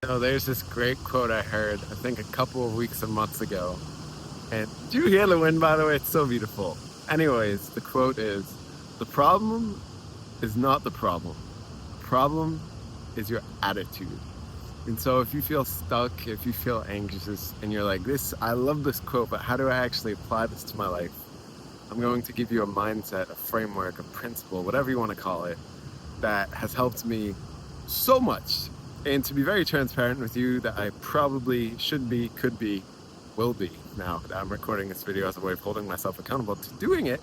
So there's this great quote I heard, I think a couple of weeks or months ago. And do you hear the wind, by the way? It's so beautiful. Anyways, the quote is, the problem is not the problem. The problem is your attitude. And so if you feel stuck, if you feel anxious, and you're like, I love this quote, but how do I actually apply this to my life? I'm going to give you a mindset, a framework, a principle, whatever you want to call it, that has helped me so much. And to be very transparent with you, that I probably should be, could be, will be, now that I'm recording this video as a way of holding myself accountable to doing it,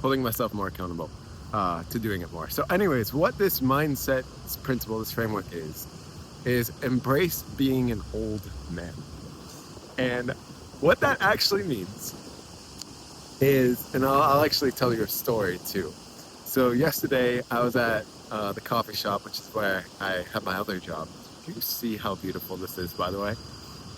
holding myself more accountable to doing it more. So anyways, what this mindset, this principle, this framework is embrace being an old man. And what that actually means is, and I'll actually tell you a story too. So yesterday I was at the coffee shop, which is where I have my other job. You see how beautiful this is, by the way.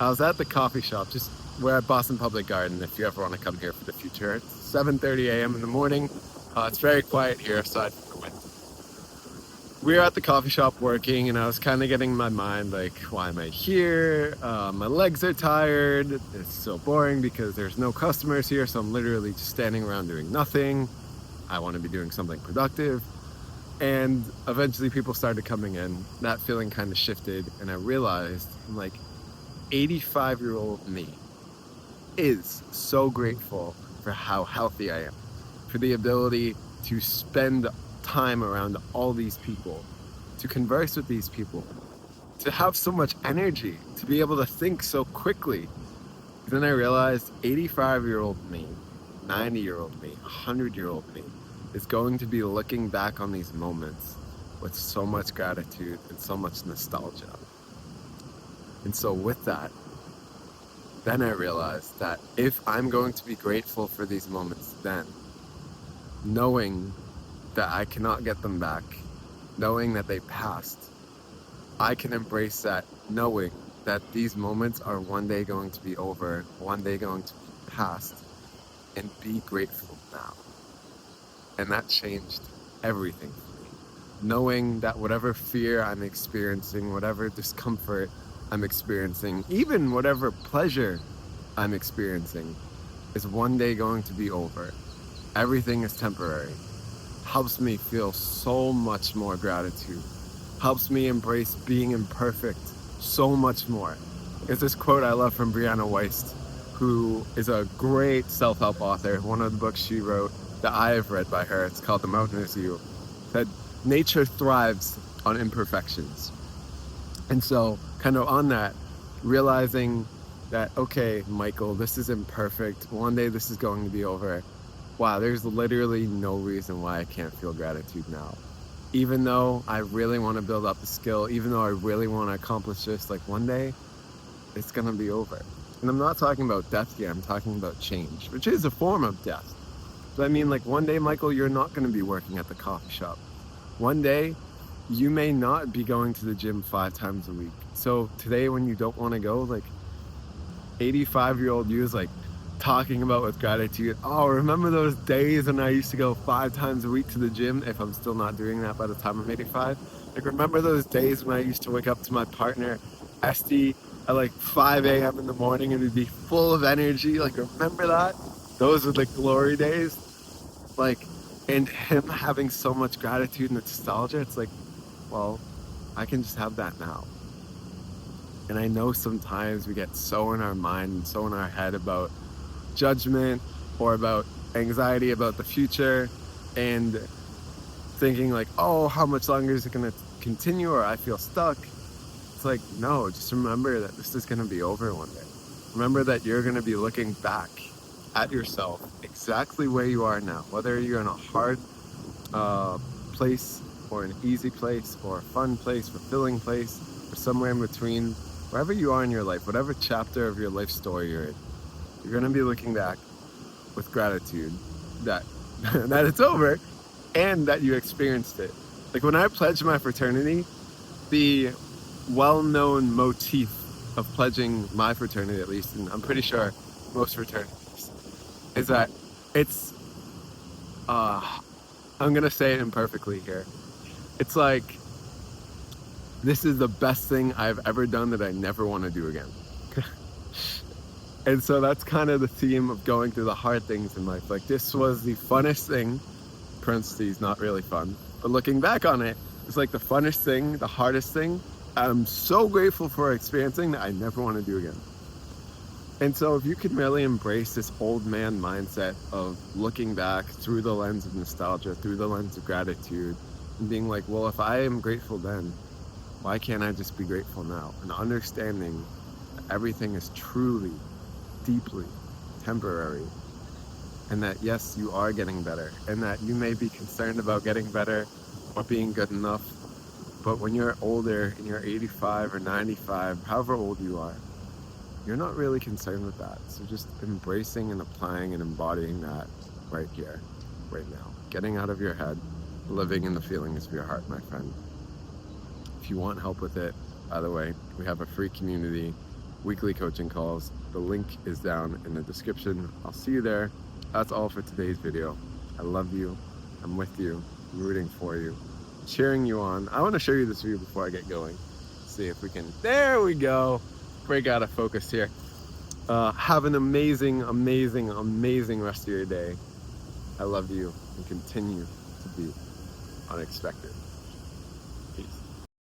I was at the coffee shop, just we're at Boston Public Garden, if you ever want to come here for the future. It's 7:30 a.m. in the morning. It's very quiet here aside from the wind. We were at the coffee shop working, and I was kind of getting my mind like, why am I here? My legs are tired. It's so boring because there's no customers here, so I'm literally just standing around doing nothing. I want to be doing something productive. And eventually people started coming in. That feeling kind of shifted, and I realized, I'm like, 85-year-old me is so grateful for how healthy I am, for the ability to spend time around all these people, to converse with these people, to have so much energy, to be able to think so quickly. Then I realized 85-year-old me, 90-year-old me, 100-year-old me is going to be looking back on these moments with so much gratitude and so much nostalgia. And so with that, then I realized that if I'm going to be grateful for these moments then, knowing that I cannot get them back, knowing that they passed, I can embrace that, knowing that these moments are one day going to be over, one day going to be past, and be grateful now. And that changed everything for me. Knowing that whatever fear I'm experiencing, whatever discomfort I'm experiencing, even whatever pleasure I'm experiencing, is one day going to be over. Everything is temporary. Helps me feel so much more gratitude. Helps me embrace being imperfect so much more. There's this quote I love from Brianna Wiest, who is a great self-help author. One of the books she wrote that I have read by her, it's called The Mountain Is You, that nature thrives on imperfections. And so kind of on that, realizing that, okay, Michael, this is imperfect. One day this is going to be over. Wow, there's literally no reason why I can't feel gratitude now. Even though I really want to build up the skill, even though I really want to accomplish this, like one day, it's going to be over. And I'm not talking about death here, I'm talking about change, which is a form of death. But I mean, like one day, Michael, you're not going to be working at the coffee shop. One day, you may not be going to the gym 5 times a week. So today when you don't want to go, like 85-year-old you is like, talking about with gratitude, oh, remember those days when I used to go 5 times a week to the gym, if I'm still not doing that by the time I'm 85? Like, remember those days when I used to wake up to my partner, Esty, at like 5 a.m. in the morning and we'd be full of energy? Like, remember that? Those were the glory days. Like, and him having so much gratitude and nostalgia, it's like, well, I can just have that now. And I know sometimes we get so in our mind and so in our head about judgment or about anxiety about the future and thinking like, oh, how much longer is it going to continue, or I feel stuck. It's like, no, just remember that this is going to be over one day. Remember that you're going to be looking back at yourself exactly where you are now, whether you're in a hard place or an easy place or a fun place, fulfilling place, or somewhere in between, wherever you are in your life, whatever chapter of your life story you're in. You're going to be looking back with gratitude that that it's over and that you experienced it. Like when I pledged my fraternity, the well-known motif of pledging my fraternity, at least, and I'm pretty sure most fraternities, is that it's, I'm going to say it imperfectly here. It's like this is the best thing I've ever done that I never want to do again. And so that's kind of the theme of going through the hard things in life. Like, this was the funnest thing, parentheses, not really fun, but looking back on it, it's like the funnest thing, the hardest thing I'm so grateful for experiencing that I never want to do again. And so if you can really embrace this old man mindset of looking back through the lens of nostalgia, through the lens of gratitude, and being like, well, if I am grateful then, why can't I just be grateful now? And understanding that everything is truly, deeply temporary, and that yes, you are getting better, and that you may be concerned about getting better or being good enough, but when you're older and you're 85 or 95, however old you are, you're not really concerned with that. So just embracing and applying and embodying that right here, right now. Getting out of your head, living in the feelings of your heart, my friend. If you want help with it, by the way, we have a free community, weekly coaching calls. The link is down in the description. I'll see you there. That's all for today's video. I love you. I'm with you. I'm rooting for you. Cheering you on. I want to show you this view before I get going. See if we can, there we go. Break out of focus here. Have an amazing, amazing, amazing rest of your day. I love you and continue to be unexpected.